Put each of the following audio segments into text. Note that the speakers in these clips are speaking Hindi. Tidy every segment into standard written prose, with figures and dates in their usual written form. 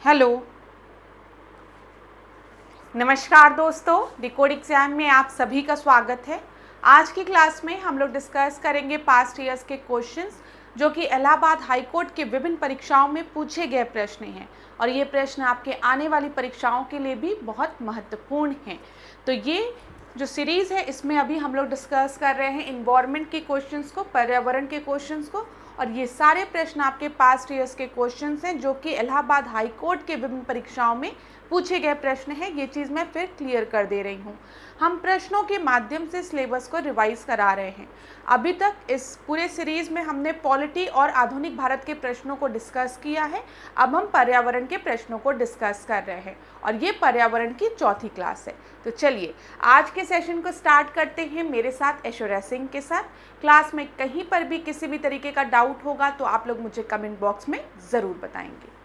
हेलो, नमस्कार दोस्तों, डिकोड एग्जाम में आप सभी का स्वागत है। आज की क्लास में हम लोग डिस्कस करेंगे पास्ट ईयर्स के क्वेश्चंस जो कि इलाहाबाद हाई कोर्ट के विभिन्न परीक्षाओं में पूछे गए प्रश्न हैं और ये प्रश्न आपके आने वाली परीक्षाओं के लिए भी बहुत महत्वपूर्ण हैं। तो ये जो सीरीज़ है इसमें अभी हम लोग डिस्कस कर रहे हैं इन्वायरमेंट के क्वेश्चंस को, पर्यावरण के क्वेश्चंस को, और ये सारे प्रश्न आपके पास्ट ईयर्स के क्वेश्चंस हैं जो कि इलाहाबाद हाई कोर्ट के विभिन्न परीक्षाओं में पूछे गए प्रश्न हैं। ये चीज़ मैं फिर क्लियर कर दे रही हूँ। हम प्रश्नों के माध्यम से सिलेबस को रिवाइज करा रहे हैं। अभी तक इस पूरे सीरीज़ में हमने पॉलिटी और आधुनिक भारत के प्रश्नों को डिस्कस किया है। अब हम पर्यावरण के प्रश्नों को डिस्कस कर रहे हैं और ये पर्यावरण की चौथी क्लास है। तो चलिए आज के सेशन को स्टार्ट करते हैं मेरे साथ ऐश्वर्या सिंह के साथ। क्लास में कहीं पर भी किसी भी तरीके का डाउट होगा तो आप लोग मुझे कमेंट बॉक्स में ज़रूर बताएंगे।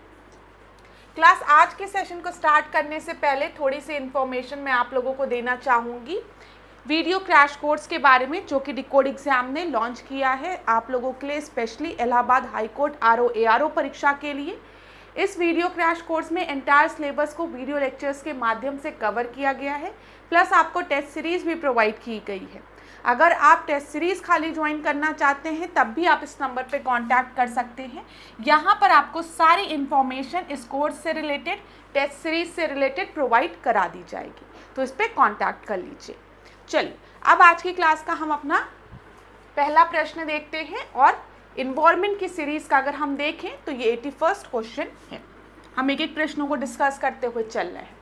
क्लास आज के सेशन को स्टार्ट करने से पहले थोड़ी सी इन्फॉर्मेशन मैं आप लोगों को देना चाहूँगी वीडियो क्रैश कोर्स के बारे में जो कि डिकोड एग्जाम ने लॉन्च किया है आप लोगों के लिए, specially Allahabad high court RO परीक्षा के लिए। इस वीडियो क्रैश कोर्स में एंटायर सिलेबस को वीडियो लेक्चर्स के माध्यम से कवर किया गया है, प्लस आपको टेस्ट सीरीज़ भी प्रोवाइड की गई है। अगर आप टेस्ट सीरीज़ खाली ज्वाइन करना चाहते हैं तब भी आप इस नंबर पे कांटेक्ट कर सकते हैं। यहाँ पर आपको सारी इन्फॉर्मेशन इस कोर्स से रिलेटेड, टेस्ट सीरीज़ से रिलेटेड प्रोवाइड करा दी जाएगी, तो इस पर कांटेक्ट कर लीजिए। चलिए अब आज की क्लास का हम अपना पहला प्रश्न देखते हैं और इन्वायरमेंट की सीरीज़ का अगर हम देखें तो ये 81वां क्वेश्चन है। हम एक एक प्रश्नों को डिस्कस करते हुए चल रहे हैं।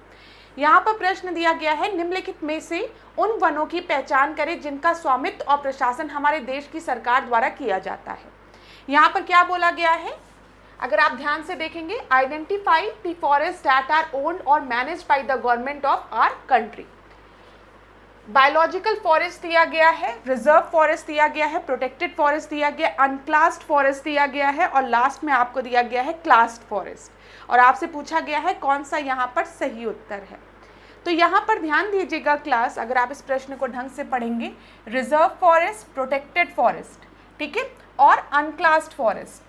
यहाँ पर प्रश्न दिया गया है, निम्नलिखित में से उन वनों की पहचान करें जिनका स्वामित्व और प्रशासन हमारे देश की सरकार द्वारा किया जाता है। यहाँ पर क्या बोला गया है, अगर आप ध्यान से देखेंगे, identify the forest that are owned और managed by the government of our country. Biological forest दिया गया है, रिजर्व फॉरेस्ट दिया गया है, प्रोटेक्टेड फॉरेस्ट दिया गया, अनक्लास्ड फॉरेस्ट दिया गया है और लास्ट में आपको दिया गया है क्लास्ड फॉरेस्ट। और आपसे पूछा गया है कौन सा यहाँ पर सही उत्तर है। तो यहाँ पर ध्यान दीजिएगा क्लास, अगर आप इस प्रश्न को ढंग से पढ़ेंगे, रिजर्व फॉरेस्ट, प्रोटेक्टेड फॉरेस्ट, ठीक है, और अनक्लास्ड फॉरेस्ट,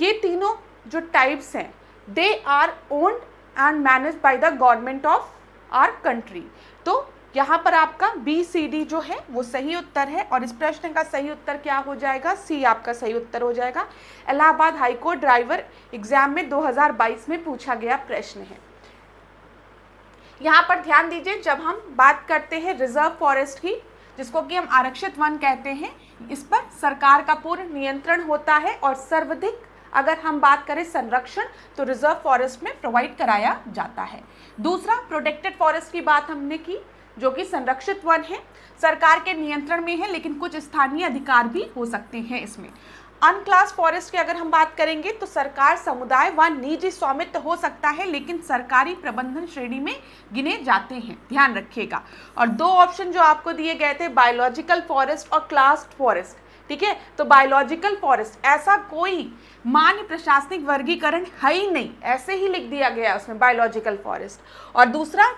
ये तीनों जो टाइप्स हैं they are owned and managed by the government of our country. तो यहाँ पर आपका BCD जो है वो सही उत्तर है और इस प्रश्न का सही उत्तर क्या हो जाएगा, C आपका सही उत्तर हो जाएगा। Allahabad high court driver exam में 2022 में पूछा गया प्रश्न है। यहाँ पर ध्यान दीजिए, जब हम बात करते हैं रिजर्व फॉरेस्ट की, जिसको कि हम आरक्षित वन कहते हैं, इस पर सरकार का पूर्ण नियंत्रण होता है और सर्वाधिक अगर हम बात करें संरक्षण तो रिजर्व फॉरेस्ट में प्रोवाइड कराया जाता है। दूसरा, प्रोटेक्टेड फॉरेस्ट की बात हमने की जो कि संरक्षित वन है, सरकार के नियंत्रण में है लेकिन कुछ स्थानीय अधिकार भी हो सकते हैं इसमें। अनक्लास फॉरेस्ट की अगर हम बात करेंगे तो सरकार, समुदाय व निजी स्वामित्व हो सकता है लेकिन सरकारी प्रबंधन श्रेणी में गिने जाते हैं, ध्यान रखिएगा। और दो ऑप्शन जो आपको दिए गए थे, बायोलॉजिकल फॉरेस्ट और क्लास्ड फॉरेस्ट, ठीक है। तो बायोलॉजिकल फॉरेस्ट ऐसा कोई मान्य प्रशासनिक वर्गीकरण है ही नहीं, ऐसे ही लिख दिया गया उसमें बायोलॉजिकल फॉरेस्ट। और दूसरा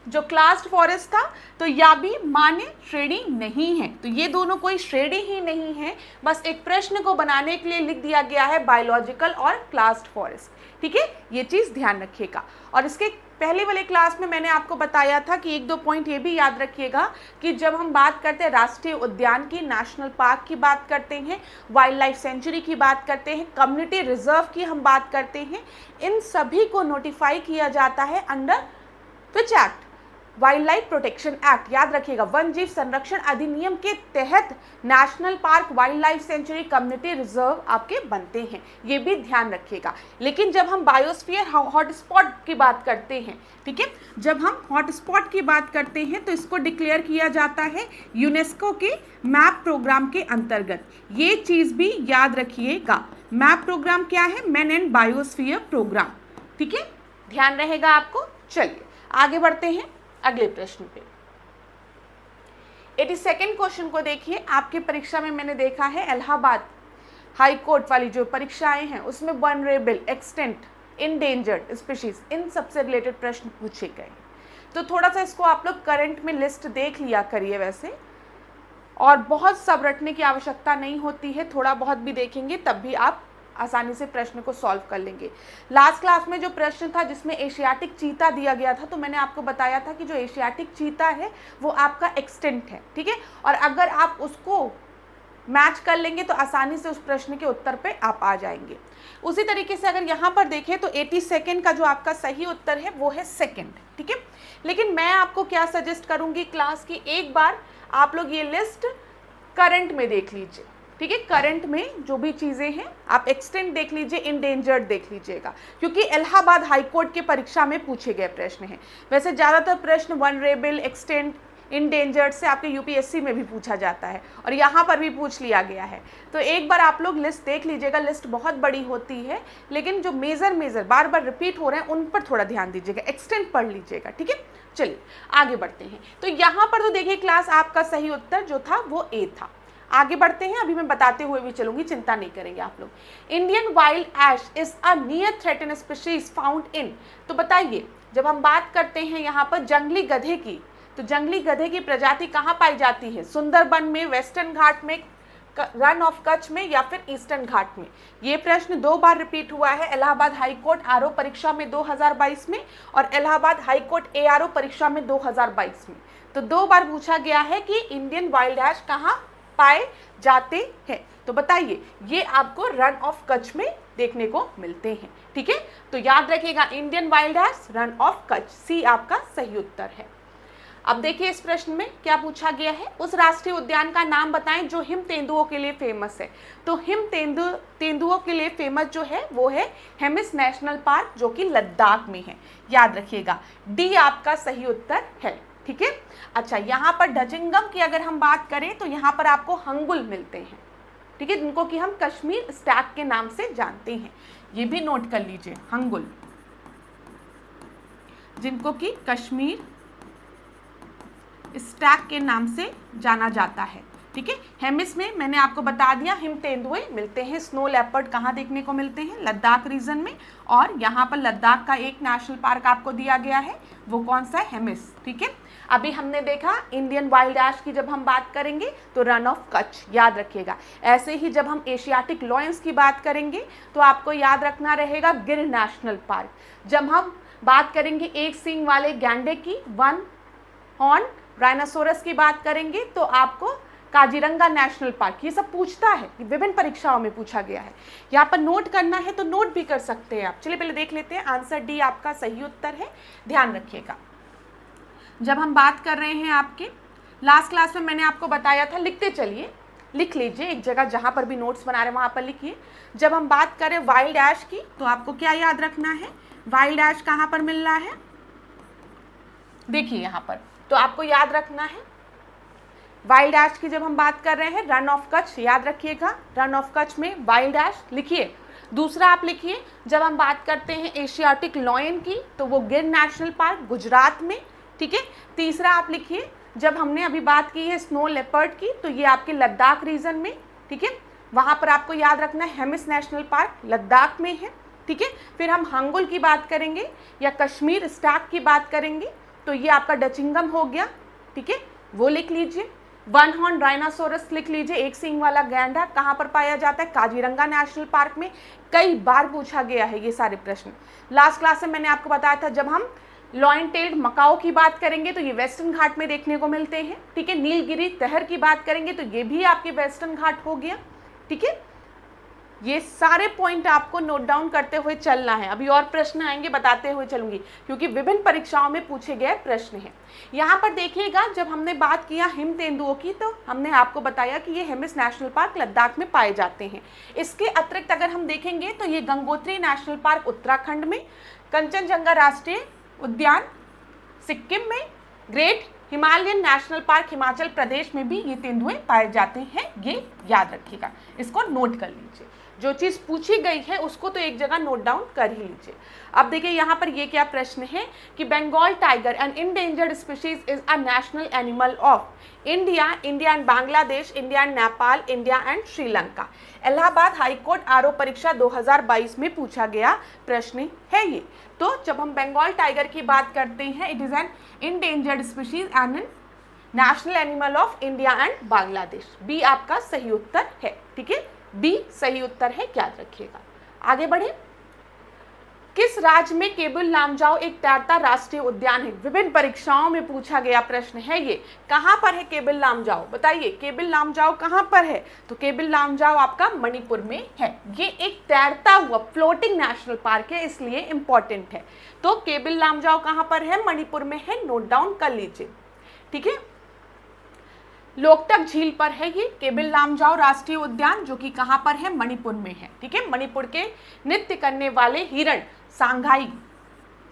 जो क्लास्ड फॉरेस्ट था तो यह भी मान्य श्रेणी नहीं है। तो ये दोनों कोई श्रेणी ही नहीं है, बस एक प्रश्न को बनाने के लिए लिख दिया गया है बायोलॉजिकल और क्लास्ड फॉरेस्ट, ठीक है, ये चीज़ ध्यान रखिएगा। और इसके पहले वाले क्लास में मैंने आपको बताया था कि एक दो पॉइंट ये भी याद रखिएगा कि जब हम बात करते हैं राष्ट्रीय उद्यान की, नेशनल पार्क की बात करते हैं, वाइल्ड लाइफ सेंचुरी की बात करते हैं, कम्युनिटी रिजर्व की हम बात करते हैं, इन सभी को नोटिफाई किया जाता है under which act, wild life protection act. याद रखिएगा, वन जीव संरक्षण अधिनियम के तहत national park, wild life sanctuary, community reserve आपके बनते हैं, ये भी ध्यान रखिएगा। लेकिन जब हम बायोस्फीयर हॉटस्पॉट की बात करते हैं, ठीक है, जब हम हॉटस्पॉट की बात करते हैं तो इसको डिक्लेयर किया जाता है यूनेस्को के मैप प्रोग्राम के अंतर्गत। ये चीज़ भी याद रखिएगा, मैप प्रोग्राम क्या है, मैन एंड बायोस्फीयर प्रोग्राम, ठीक है, ध्यान रहेगा आपको। चलिए आगे बढ़ते हैं अगले प्रश्न पे। 82वां क्वेश्चन को देखिए, आपकी परीक्षा में मैंने देखा है इलाहाबाद हाई कोर्ट वाली जो परीक्षाएं हैं उसमें वनरेबल, एक्सटेंट, इंडेंजर्ड स्पीशीज, इन सबसे रिलेटेड प्रश्न पूछे गए। तो थोड़ा सा इसको आप लोग करंट में लिस्ट देख लिया करिए वैसे, और बहुत सब रटने की आवश्यकता नहीं होती है, थोड़ा बहुत भी देखेंगे तब भी आप आसानी से प्रश्न को सॉल्व कर लेंगे। लास्ट क्लास में जो प्रश्न था जिसमें एशियाटिक चीता दिया गया था, तो मैंने आपको बताया था कि जो एशियाटिक चीता है वो आपका एक्सटिंक्ट है, ठीक है, और अगर आप उसको मैच कर लेंगे तो आसानी से उस प्रश्न के उत्तर पे आप आ जाएंगे। उसी तरीके से अगर यहाँ पर देखें तो 82 का जो आपका सही उत्तर है वो है सेकंड, ठीक है। लेकिन मैं आपको क्या सजेस्ट करूँगी क्लास की, एक बार आप लोग ये लिस्ट करंट में देख लीजिए, ठीक है। करंट में जो भी चीज़ें हैं आप एक्सटेंट देख लीजिए, इंडेंजर्ड देख लीजिएगा, क्योंकि इलाहाबाद हाई कोर्ट के परीक्षा में पूछे गए प्रश्न हैं। वैसे ज़्यादातर प्रश्न वनरेबल, एक्सटेंट, इंडेंजर्ड से आपके यूपीएससी में भी पूछा जाता है और यहाँ पर भी पूछ लिया गया है। तो एक बार आप लोग लिस्ट देख लीजिएगा, लिस्ट बहुत बड़ी होती है, लेकिन जो मेजर बार बार रिपीट हो रहे हैं उन पर थोड़ा ध्यान दीजिएगा, एक्सटेंट पढ़ लीजिएगा, ठीक है। चलिए आगे बढ़ते हैं। तो यहाँ पर तो देखिए क्लास आपका सही उत्तर जो था वो ए था। आगे बढ़ते हैं, अभी मैं बताते हुए भी चलूंगी, चिंता नहीं करेंगे आप लोग। Indian wild ass is a near threatened species found in, तो बताइए जब हम बात करते हैं यहाँ पर जंगली गधे की, तो जंगली गधे की प्रजाति कहाँ पाई जाती है? सुंदरबन में, वेस्टर्न घाट में, रन ऑफ कच्छ में या फिर ईस्टर्न घाट में? ये प्रश्न 2 बार रिपीट हुआ है, इलाहाबाद हाई कोर्ट आरओ परीक्षा में 2022 में और इलाहाबाद हाई कोर्ट एआरओ परीक्षा में 2022 में। तो 2 बार पूछा गया है कि इंडियन वाइल्ड एश कहाँ पाए जाते हैं। तो बताइए, ये आपको रन ऑफ कच्छ में देखने को मिलते हैं, ठीक है। तो याद रखिएगा Indian wild ass, Rann of Kutch, C आपका सही उत्तर है। अब देखिए इस प्रश्न में क्या पूछा गया है, उस राष्ट्रीय उद्यान का नाम बताएं जो हिम तेंदुओं के लिए फेमस है। तो हिम तेंदुओं के लिए फेमस जो है वो है हेमिस नेशनल पार्क, जो कि लद्दाख में है। याद रखिएगा डी आपका सही उत्तर है, ठीक है। अच्छा, यहाँ पर डचिंगम की अगर हम बात करें तो यहाँ पर आपको हंगुल मिलते हैं, ठीक है, जिनको कि हम कश्मीर स्टैग के नाम से जानते हैं। ये भी नोट कर लीजिए, हंगुल, जिनको कि कश्मीर स्टैग के नाम से जाना जाता है, ठीक है। हेमिस में मैंने आपको बता दिया हिम तेंदुए मिलते हैं। स्नो लेपर्ड कहाँ देखने को मिलते हैं? लद्दाख रीजन में। और यहाँ पर लद्दाख का एक नेशनल पार्क आपको दिया गया है, वो कौन सा है? हेमिस, ठीक है। अभी हमने देखा इंडियन वाइल्ड एश की जब हम बात करेंगे तो रन ऑफ कच्छ, याद रखिएगा। ऐसे ही जब हम एशियाटिक लॉयंस की बात करेंगे तो आपको याद रखना रहेगा गिर नेशनल पार्क। जब हम बात करेंगे एक सींग वाले गैंडे की, वन हॉर्न राइनोसोरस की बात करेंगे तो आपको काजीरंगा नेशनल पार्क। ये सब पूछता है, विभिन्न परीक्षाओं में पूछा गया है। यहाँ पर नोट करना है तो नोट भी कर सकते हैं आप। चलिए पहले देख लेते हैं, आंसर डी आपका सही उत्तर है, ध्यान रखिएगा। जब हम बात कर रहे हैं आपके लास्ट क्लास में मैंने आपको बताया था, लिखते चलिए, लिख लीजिए एक जगह, जहाँ पर भी नोट्स बना रहे हैं वहाँ पर लिखिए। जब हम बात करें वाइल्ड एश की तो आपको क्या याद रखना है? वाइल्ड एश कहाँ पर मिल रहा है? देखिए यहाँ पर, तो आपको याद रखना है वाइल्ड एश की जब हम बात कर रहे हैं रन ऑफ कच्छ, याद रखिएगा रन ऑफ कच्छ में वाइल्ड एश लिखिए। दूसरा आप लिखिए जब हम बात करते हैं एशियाटिक लॉयन की तो वो गिर नेशनल पार्क गुजरात में, ठीक है। तीसरा आप लिखिए जब हमने अभी बात की है स्नो लेपर्ड की तो ये आपके लद्दाख रीजन में, ठीक है, वहाँ पर आपको याद रखना है हेमिस नेशनल पार्क लद्दाख में है, ठीक है। फिर हम हंगुल की बात करेंगे या कश्मीर स्टैग की बात करेंगे तो ये आपका डचिंगम हो गया, ठीक है, वो लिख लीजिए। वन हॉर्न राइनोसोरस लिख लीजिए, एक सींग वाला गैंडा कहाँ पर पाया जाता है? काजीरंगा नेशनल पार्क में। कई बार पूछा गया है ये सारे प्रश्न। लास्ट क्लास में मैंने आपको बताया था जब हम लॉयन टेल्ड मकाओ की बात करेंगे तो ये वेस्टर्न घाट में देखने को मिलते हैं, ठीक है। नीलगिरी तहर की बात करेंगे तो ये भी आपके वेस्टर्न घाट हो गया, ठीक है। ये सारे पॉइंट आपको नोट डाउन करते हुए चलना है। अभी और प्रश्न आएंगे, बताते हुए चलूंगी, क्योंकि विभिन्न परीक्षाओं में पूछे गए प्रश्न हैं। यहाँ पर देखिएगा जब हमने बात किया हिम तेंदुओं की तो हमने आपको बताया कि ये हेमिस नेशनल पार्क लद्दाख में पाए जाते हैं। इसके अतिरिक्त अगर हम देखेंगे तो ये गंगोत्री नेशनल पार्क उत्तराखंड में, कंचनजंगा राष्ट्रीय उद्यान सिक्किम में, great Himalayan national park Himachal Pradesh में भी ये तेंदुए पाए जाते हैं। ये याद रखिएगा, इसको नोट कर लीजिए। जो चीज़ पूछी गई है उसको तो एक जगह नोट डाउन कर ही लीजिए। अब देखिए यहाँ पर ये क्या प्रश्न है कि Bengal tiger an endangered species is a national animal of India, India and Bangladesh, India and Nepal, India and Sri Lanka. Allahabad high court RO परीक्षा 2022 में पूछा गया प्रश्न है ये। तो जब हम बंगाल टाइगर की बात करते हैं, it is an endangered species and national animal of India and Bangladesh. B आपका सही उत्तर है, ठीक है, बी सही उत्तर है, याद रखिएगा। आगे बढ़े। किस राज्य में केबुल लामजाओ एक तैरता राष्ट्रीय उद्यान है? विभिन्न परीक्षाओं में पूछा गया प्रश्न है ये। कहाँ पर है केबुल लामजाओ? बताइए केबुल लामजाओ कहाँ पर है? तो केबुल लामजाओ आपका मणिपुर में है। ये एक तैरता हुआ फ्लोटिंग नेशनल पार्क है, इसलिए इंपॉर्टेंट है। तो केबुल लामजाओ कहाँ पर है? मणिपुर में है, नोट डाउन कर लीजिए। ठीक है। लोकटक झील पर है ये केबुल लामजाओ राष्ट्रीय उद्यान, जो कि कहाँ पर है? मणिपुर में है। ठीक है। मणिपुर के नृत्य करने वाले हिरण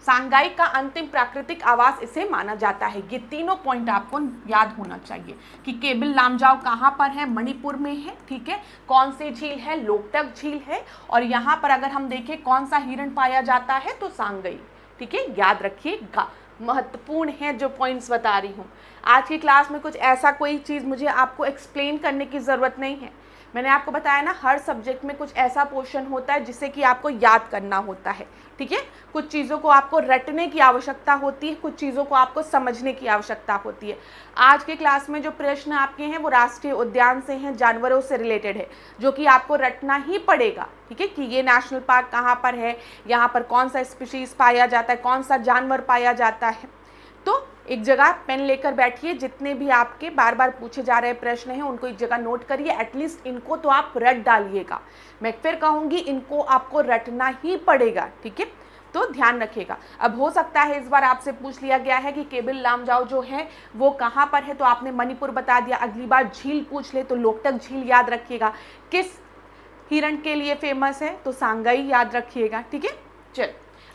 सांगाई का अंतिम प्राकृतिक आवास इसे माना जाता है। ये तीनों पॉइंट आपको याद होना चाहिए कि केबुल लामजाओ कहाँ पर है? मणिपुर में है। ठीक है। कौन सी झील है? लोकटक झील है। और यहाँ पर अगर हम देखें कौन सा हिरण पाया जाता है, तो सांगाई। ठीक है, याद रखिएगा, महत्वपूर्ण है जो पॉइंट्स बता रही हूँ। आज की क्लास में कुछ ऐसा कोई चीज़ मुझे आपको एक्सप्लेन करने की ज़रूरत नहीं है। मैंने आपको बताया ना, हर सब्जेक्ट में कुछ ऐसा पोर्शन होता है जिसे कि आपको याद करना होता है। ठीक है। कुछ चीज़ों को आपको रटने की आवश्यकता होती है, कुछ चीज़ों को आपको समझने की आवश्यकता होती है। आज के क्लास में जो प्रश्न आपके हैं वो राष्ट्रीय उद्यान से हैं, जानवरों से रिलेटेड है, जो कि आपको रटना ही पड़ेगा। ठीक है, कि ये नेशनल पार्क कहाँ पर है, यहाँ पर कौन सा स्पीशीज़ पाया जाता है, कौन सा जानवर पाया जाता है। तो एक जगह पेन लेकर बैठिए, जितने भी आपके बार बार पूछे जा रहे प्रश्न हैं उनको एक जगह नोट करिए। एटलीस्ट इनको तो आप रट डालिएगा। मैं फिर कहूँगी, इनको आपको रटना ही पड़ेगा। ठीक है, तो ध्यान रखिएगा। अब हो सकता है इस बार आपसे पूछ लिया गया है कि केबुल लामजाओ जो है वो कहाँ पर है, तो आपने मणिपुर बता दिया। अगली बार झील पूछ ले तो लोकटक झील याद रखिएगा। किस हिरण के लिए फेमस है, तो सांगाई याद रखिएगा। ठीक है। चल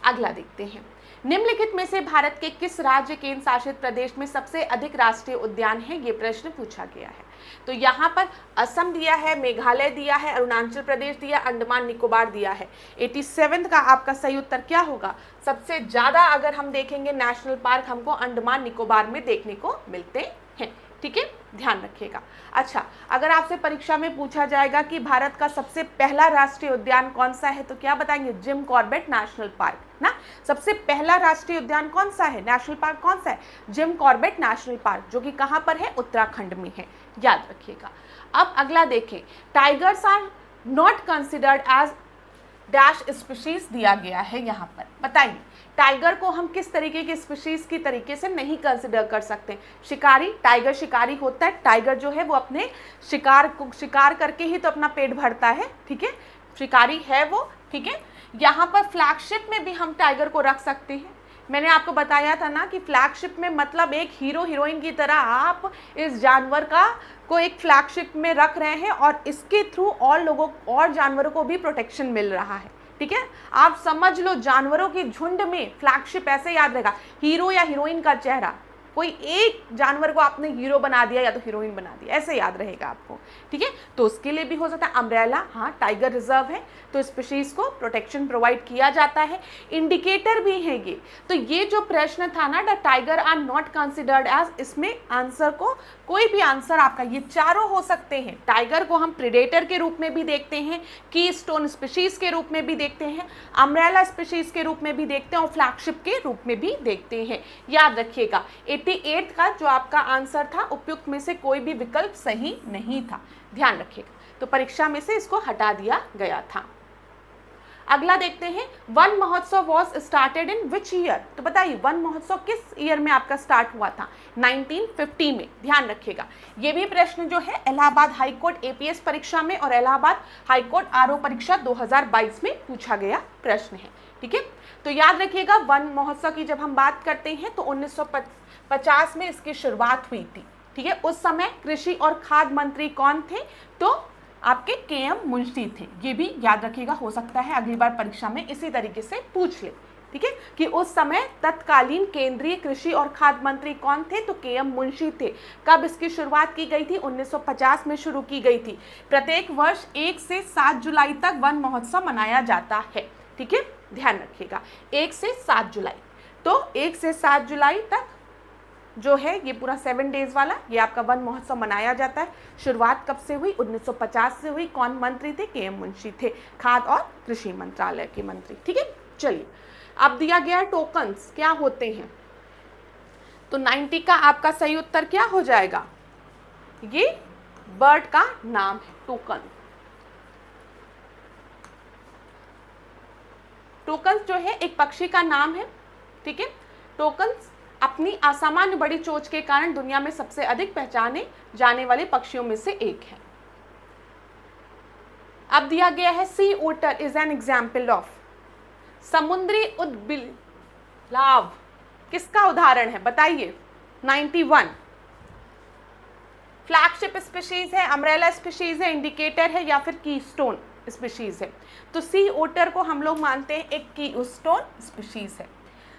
अगला देखते हैं। निम्नलिखित में से भारत के किस राज्य केंद्र शासित प्रदेश में सबसे अधिक राष्ट्रीय उद्यान है? ये प्रश्न पूछा गया है। तो यहाँ पर असम दिया है, मेघालय दिया है, अरुणाचल प्रदेश दिया, अंडमान निकोबार दिया है। 87 का आपका सही उत्तर क्या होगा? सबसे ज्यादा अगर हम देखेंगे नेशनल पार्क हमको अंडमान निकोबार में देखने को मिलते हैं। ठीक है, ध्यान रखिएगा। अच्छा, अगर आपसे परीक्षा में पूछा जाएगा कि भारत का सबसे पहला राष्ट्रीय उद्यान कौन सा है, तो क्या बताएंगे? जिम कॉर्बेट नेशनल पार्क ना। सबसे पहला राष्ट्रीय उद्यान कौन सा है, नेशनल पार्क कौन सा है? जिम कॉर्बेट नेशनल पार्क, जो कि कहाँ पर है? उत्तराखंड में है, याद रखिएगा। अब अगला देखें। Tigers are not considered as dash species दिया गया है। यहाँ पर बताइए टाइगर को हम किस तरीके की स्पीशीज की तरीके से नहीं कंसिडर कर सकते? शिकारी, टाइगर शिकारी होता है। टाइगर जो है वो अपने शिकार करके ही तो अपना पेट भरता है। ठीक है, शिकारी है वो। ठीक है, यहाँ पर फ्लैगशिप में भी हम टाइगर को रख सकते हैं। मैंने आपको बताया था ना कि फ्लैगशिप में मतलब एक हीरो हीरोइन की तरह आप इस जानवर को एक फ्लैगशिप में रख रहे हैं और इसके थ्रू और लोगों और जानवरों को भी प्रोटेक्शन मिल रहा है। ठीक है, आप समझ लो जानवरों की झुंड में फ्लैगशिप ऐसे याद रहेगा, हीरो या हीरोइन का चेहरा। कोई एक जानवर को आपने हीरो बना दिया या तो हीरोइन बना दिया, ऐसे याद रहेगा आपको। ठीक है, तो उसके लिए भी हो सकता है अम्ब्रेला। हाँ, टाइगर रिजर्व है तो स्पीशीज को प्रोटेक्शन प्रोवाइड किया जाता है। इंडिकेटर भी है ये। तो ये जो प्रश्न था ना, the tiger are not considered as, इसमें आंसर को कोई भी आंसर आपका ये चारों हो सकते हैं। टाइगर को हम प्रेडेटर के रूप में भी देखते हैं, की स्टोन स्पीशीज के रूप में भी देखते हैं, अम्ब्रेला स्पीशीज के रूप में भी देखते हैं और फ्लैगशिप के रूप में भी देखते हैं। याद रखिएगा 88 का जो आपका आंसर था उपयुक्त में से कोई भी विकल्प सही नहीं था, ध्यान रखिएगा। तो परीक्षा में से इसको हटा दिया गया था। अगला देखते हैं। वन महोत्सव was started in which year? तो बताइए वन महोत्सव किस ईयर में आपका स्टार्ट हुआ था? 1950 में, ध्यान रखिएगा। ये भी प्रश्न जो है इलाहाबाद हाईकोर्ट एपीएस परीक्षा में और इलाहाबाद हाईकोर्ट आरओ परीक्षा 2022 में पूछा गया प्रश्न है। ठीक है, तो याद रखिएगा वन महोत्सव की जब हम बात करते हैं तो 1950 में इसकी शुरुआत हुई थी। ठीक है, उस समय कृषि और खाद्य मंत्री कौन थे? तो आपके केएम मुंशी थे। ये भी याद रखिएगा, हो सकता है अगली बार परीक्षा में इसी तरीके से पूछ ले। ठीक है, कि उस समय तत्कालीन केंद्रीय कृषि और खाद्य मंत्री कौन थे? तो केएम मुंशी थे। कब इसकी शुरुआत की गई थी? 1950 में शुरू की गई थी। प्रत्येक वर्ष 1 से 7 जुलाई तक वन महोत्सव मनाया जाता है। ठीक है, ध्यान रखिएगा 1 से 7 जुलाई। तो 1 से 7 जुलाई तक जो है ये पूरा 7 डेज वाला ये आपका वन महोत्सव मनाया जाता है। शुरुआत कब से हुई? 1950 से हुई। कौन मंत्री थे? केएम मुंशी थे, खाद्य और कृषि मंत्रालय के मंत्री। ठीक है, चलिए अब दिया गया है टोकन्स क्या होते हैं। तो 90 का आपका सही उत्तर क्या हो जाएगा? ये बर्ड का नाम है टोकन। टोकन्स जो है एक पक्षी का नाम है, ठीक है। टोकन्स अपनी असामान्य बड़ी चोंच के कारण दुनिया में सबसे अधिक पहचाने जाने वाले पक्षियों में से एक है। अब दिया गया है सी ओटर इज एन एग्जाम्पल ऑफ, समुद्री उदबिलाव किसका उदाहरण है बताइए। 91 फ्लैगशिप स्पीशीज है, अम्ब्रेला स्पीशीज है, इंडिकेटर है या फिर कीस्टोन स्पीशीज है। तो सी ओटर को हम लोग मानते हैं एक कीस्टोन स्पीशीज है।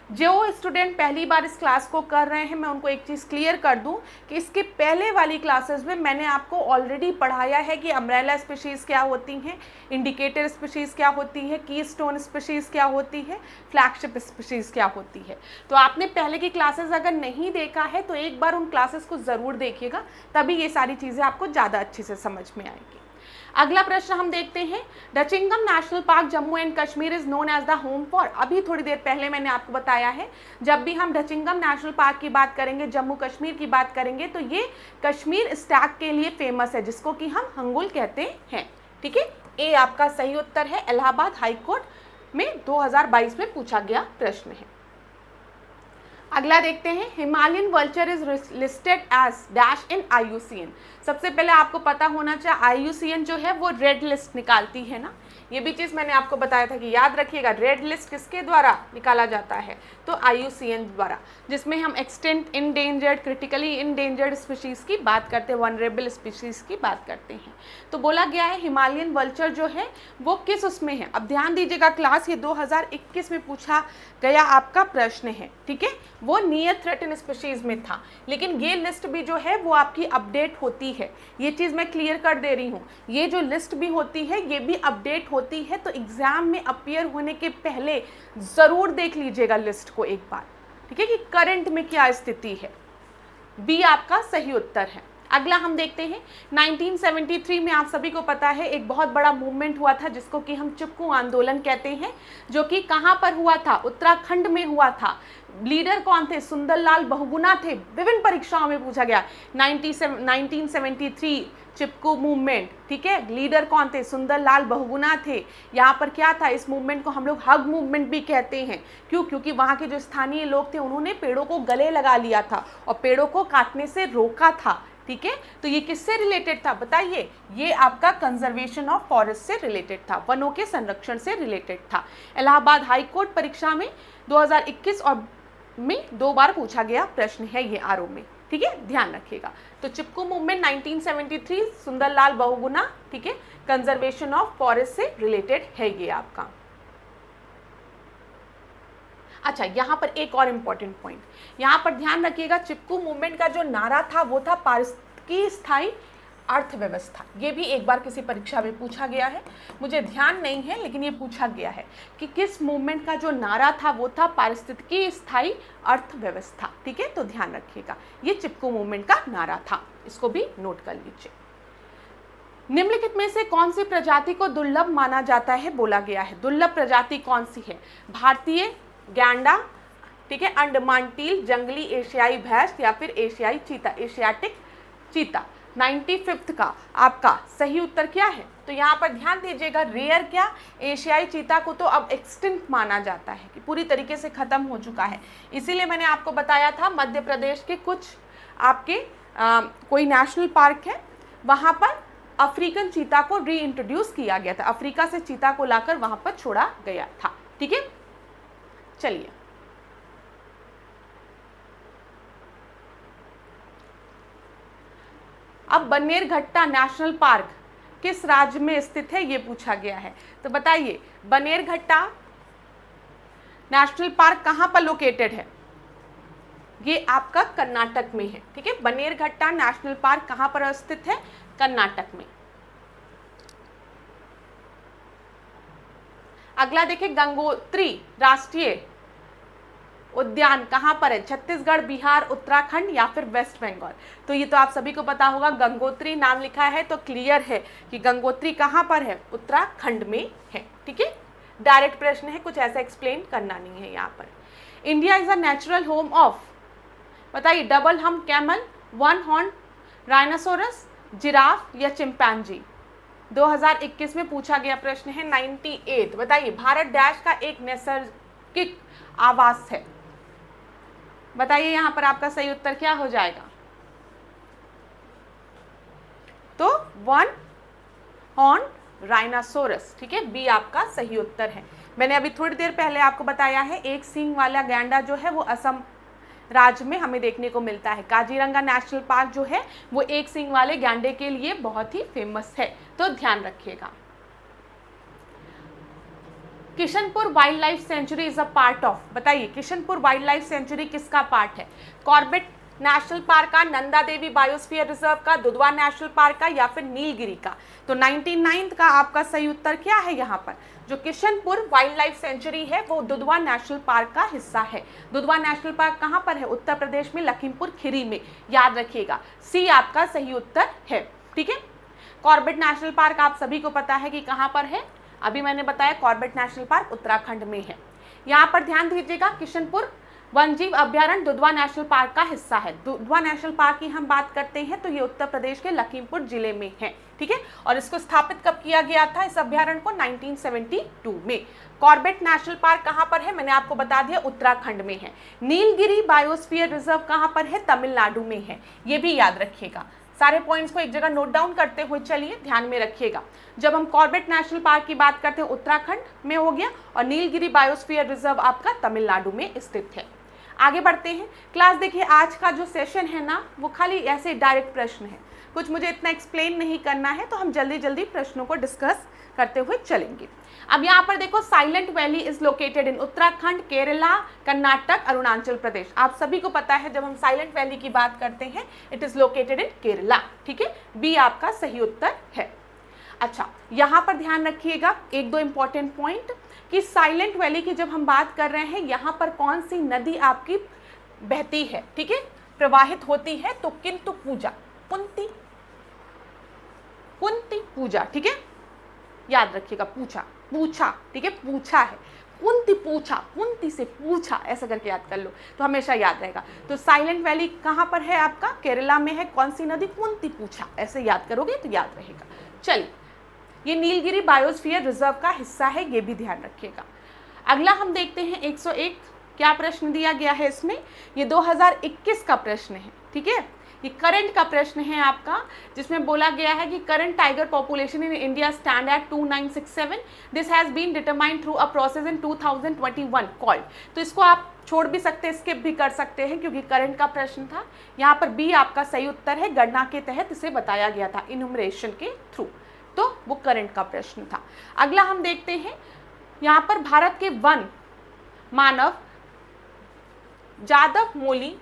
जो स्टूडेंट पहली बार इस क्लास को कर रहे हैं, मैं उनको एक चीज़ क्लियर कर दूं कि इसके पहले वाली क्लासेस में मैंने आपको ऑलरेडी पढ़ाया है कि अम्ब्रेला स्पीशीज़ क्या होती हैं, इंडिकेटर स्पीशीज़ क्या होती है, कीस्टोन स्पीशीज़ क्या होती है, फ्लैगशिप स्पीशीज़ क्या होती है। तो आपने पहले की क्लासेस अगर नहीं देखा है तो एक बार उन क्लासेस को ज़रूर देखिएगा, तभी ये सारी चीज़ें आपको ज़्यादा अच्छे से समझ में आएगी। अगला प्रश्न हम देखते हैं, Dachigam national park Jammu and Kashmir is known as the home for. अभी थोड़ी देर पहले मैंने आपको बताया है, जब भी हम डचिंगम नेशनल पार्क की बात करेंगे, जम्मू कश्मीर की बात करेंगे, तो ये कश्मीर स्टैग के लिए फेमस है, जिसको कि हम हंगुल कहते हैं, ठीक है। ए आपका सही उत्तर है। इलाहाबाद हाईकोर्ट में 2022 में पूछा गया प्रश्न है। अगला देखते हैं, Himalayan vulture is listed as dash in IUCN। सबसे पहले आपको पता होना चाहिए IUCN जो है वो रेड लिस्ट निकालती है ना, ये भी चीज़ मैंने आपको बताया था कि याद रखिएगा, रेड लिस्ट किसके द्वारा निकाला जाता है, तो IUCN द्वारा, जिसमें हम extent, endangered, critically endangered species की बात करते हैं, वनरेबल स्पीशीज़ की बात करते हैं। तो बोला गया है हिमालयन वल्चर जो है वो किस उसमें है। अब ध्यान दीजिएगा क्लास, ये 2021 में पूछा गया आपका प्रश्न है, ठीक है। वो नियर थ्रेटन स्पीशीज़ में था, लेकिन ये लिस्ट भी जो है वो आपकी अपडेट होती है, ये चीज़ मैं क्लियर कर दे रही हूँ। ये जो लिस्ट भी होती है ये भी अपडेट होती है, तो एग्ज़ाम में अपीयर होने के पहले ज़रूर देख लीजिएगा लिस्ट को एक बार, ठीक है, कि करंट में क्या स्थिति है। बी आपका सही उत्तर है। अगला हम देखते हैं, 1973 में आप सभी को पता है एक बहुत बड़ा मूवमेंट हुआ था जिसको कि हम चिपकू आंदोलन कहते हैं, जो कि कहाँ पर हुआ था, उत्तराखंड में हुआ था। लीडर कौन थे, सुंदरलाल बहुगुणा थे। विभिन्न परीक्षाओं में पूछा गया 1973 चिपकू मूवमेंट, ठीक है, लीडर कौन थे, सुंदरलाल बहुगुणा थे। यहाँ पर क्या था, इस मूवमेंट को हम लोग हग मूवमेंट भी कहते हैं। क्यों? क्योंकि वहाँ के जो स्थानीय लोग थे उन्होंने पेड़ों को गले लगा लिया था और पेड़ों को काटने से रोका था, ठीक है। तो ये किससे रिलेटेड था बताइए, ये आपका कंजर्वेशन ऑफ फॉरेस्ट से रिलेटेड था, वनों के संरक्षण से रिलेटेड था। इलाहाबाद हाईकोर्ट परीक्षा में 2021 और में 2 बार पूछा गया प्रश्न है ये आरओ में, ठीक है, ध्यान रखिएगा। तो चिपकू मूवमेंट 1973, सुंदरलाल बहुगुणा, ठीक है, कंजर्वेशन ऑफ फॉरेस्ट से रिलेटेड है ये आपका। अच्छा, यहाँ पर एक और इम्पॉर्टेंट पॉइंट, यहाँ पर ध्यान रखिएगा, चिपकू मूवमेंट का जो नारा था वो था पारिस्थितिकी स्थायी अर्थव्यवस्था। ये भी एक बार किसी परीक्षा में पूछा गया है, मुझे ध्यान नहीं है लेकिन ये पूछा गया है कि किस मूवमेंट का जो नारा था वो था पारिस्थितिकी स्थायी अर्थव्यवस्था, ठीक है। तो ध्यान रखिएगा, ये चिपकू मूवमेंट का नारा था, इसको भी नोट कर लीजिए। निम्नलिखित में से कौन सी प्रजाति को दुर्लभ माना जाता है, बोला गया है। दुर्लभ प्रजाति कौन सी है, भारतीय गैंडा, ठीक है, अंडमान टील, जंगली एशियाई भैंस या फिर एशियाई चीता, एशियाटिक चीता। 95th का आपका सही उत्तर क्या है, तो यहाँ पर ध्यान दीजिएगा, रेयर क्या, एशियाई चीता को तो अब एक्सटिंक्ट माना जाता है कि पूरी तरीके से खत्म हो चुका है। इसीलिए मैंने आपको बताया था मध्य प्रदेश के कुछ आपके कोई नेशनल पार्क है, वहाँ पर अफ्रीकन चीता को री इंट्रोड्यूस किया गया था, अफ्रीका से चीता को लाकर वहाँ पर छोड़ा गया था, ठीक है। चलिए अब बनेरघट्टा नेशनल पार्क किस राज्य में स्थित है, ये पूछा गया है। तो बताइए बनेरघट्टा नेशनल पार्क कहाँ पर लोकेटेड है, ये आपका कर्नाटक में है, ठीक है। बनेरघट्टा नेशनल पार्क कहाँ पर स्थित है, कर्नाटक में। अगला देखिए, गंगोत्री राष्ट्रीय उद्यान कहाँ पर है, छत्तीसगढ़, बिहार, उत्तराखंड या फिर वेस्ट बंगाल। तो ये तो आप सभी को पता होगा, गंगोत्री नाम लिखा है तो क्लियर है कि गंगोत्री कहाँ पर है, उत्तराखंड में है, ठीक है। डायरेक्ट प्रश्न है, कुछ ऐसा एक्सप्लेन करना नहीं है यहाँ पर। India is a natural home of, बताइए, डबल हम camel, one horn rhinoceros, giraffe या चिंपैंजी। 2021 में पूछा गया प्रश्न है 98। बताइए भारत डैश का एक नैसर्गिक आवास है। बताइए यहाँ पर आपका सही उत्तर क्या हो जाएगा? तो वन हॉर्न राइनासोरस, ठीक है, बी आपका सही उत्तर है। मैंने अभी थोड़ी देर पहले आपको बताया है एक सींग वाला गैंडा जो है वो असम राज्य में हमें देखने को मिलता है। काजीरंगा नेशनल पार्क जो है वो एक सींग वाले गैंडे के लिए बहुत ही फेमस है, तो ध्यान रखिएगा। Kishanpur wild life sanctuary is a part of, बताइए किशनपुर वाइल्ड लाइफ सेंचुरी किसका पार्ट है? कॉर्बेट नेशनल पार्क का, नंदा देवी बायोस्फीयर रिजर्व का, दुधवा नेशनल पार्क का, या फिर नीलगिरी का? तो 99 का आपका सही उत्तर क्या है? यहाँ पर जो किशनपुर वाइल्ड लाइफ सेंचुरी है वो दुधवा नेशनल पार्क का हिस्सा है। दुधवा नेशनल पार्क कहाँ पर है? उत्तर प्रदेश में लखीमपुर खीरी में, याद रखिएगा। सी आपका सही उत्तर है, ठीक है। कॉर्बेट नेशनल पार्क आप सभी को पता है कि कहाँ पर है, अभी मैंने बताया कॉर्बेट नेशनल पार्क उत्तराखंड में है। यहाँ पर ध्यान दीजिएगा, किशनपुर वन्यजीव अभ्यारण्य दुधवा नेशनल पार्क का हिस्सा है। दुधवा नेशनल पार्क की हम बात करते हैं तो ये उत्तर प्रदेश के लखीमपुर जिले में है, ठीक है। और इसको स्थापित कब किया गया था इस अभ्यारण्य को? 1972 में। कॉर्बेट नेशनल पार्क कहाँ पर है? मैंने आपको बता दिया उत्तराखंड में है। नीलगिरी बायोस्फीयर रिजर्व कहाँ पर है? तमिलनाडु में है, ये भी याद रखिएगा। सारे पॉइंट्स को एक जगह नोट डाउन करते हुए चलिए, ध्यान में रखिएगा। जब हम कॉर्बेट नेशनल पार्क की बात करते हैं उत्तराखंड में हो गया, और नीलगिरी बायोस्फीयर रिजर्व आपका तमिलनाडु में स्थित है। आगे बढ़ते हैं क्लास। देखिए आज का जो सेशन है ना वो खाली ऐसे डायरेक्ट प्रश्न है, कुछ मुझे इतना एक्सप्लेन नहीं करना है, तो हम जल्दी जल्दी प्रश्नों को डिस्कस करते हुए चलेंगे। अब यहाँ पर देखो, silent valley is located in Uttarakhand, Kerala, Karnataka, Arunachal Pradesh. आप सभी को पता है जब हम साइलेंट वैली की बात करते हैं इट इज लोकेटेड इन केरला, ठीक है, बी आपका सही उत्तर है। अच्छा, यहाँ पर ध्यान रखिएगा एक दो इंपॉर्टेंट पॉइंट कि साइलेंट वैली की जब हम बात कर रहे हैं यहाँ पर कौन सी नदी आपकी बहती है, ठीक है, प्रवाहित होती है? तो किंतु पूजा, कुंती पूजा, ठीक है, याद रखिएगा। पूछा, ठीक है, पूछा है, कुंती पूछा, कुंती से पूछा, ऐसा करके याद कर लो तो हमेशा याद रहेगा। तो साइलेंट वैली कहाँ पर है आपका? केरला में है। कौन सी नदी? कुंती पूछा, ऐसे याद करोगे तो याद रहेगा। चलिए, ये नीलगिरी बायोस्फीयर रिजर्व का हिस्सा है, ये भी ध्यान रखिएगा। अगला हम देखते हैं 101 क्या प्रश्न दिया गया है इसमें। ये 2021 का प्रश्न है, ठीक है, ये करंट का प्रश्न है आपका, जिसमें बोला गया है कि current tiger population in India stand at 2967। This has been determined through a process in 2021 called. तो इसको आप छोड़ भी सकते हैं, स्किप भी कर सकते हैं क्योंकि करंट का प्रश्न था। यहाँ पर बी आपका सही उत्तर है, गणना के तहत इसे बताया गया था, इन्यूमरेशन के थ्रू, तो वो करंट का प्रश्न था। अगला हम देखते हैं, यहाँ पर भारत के वन मानव जादव मोली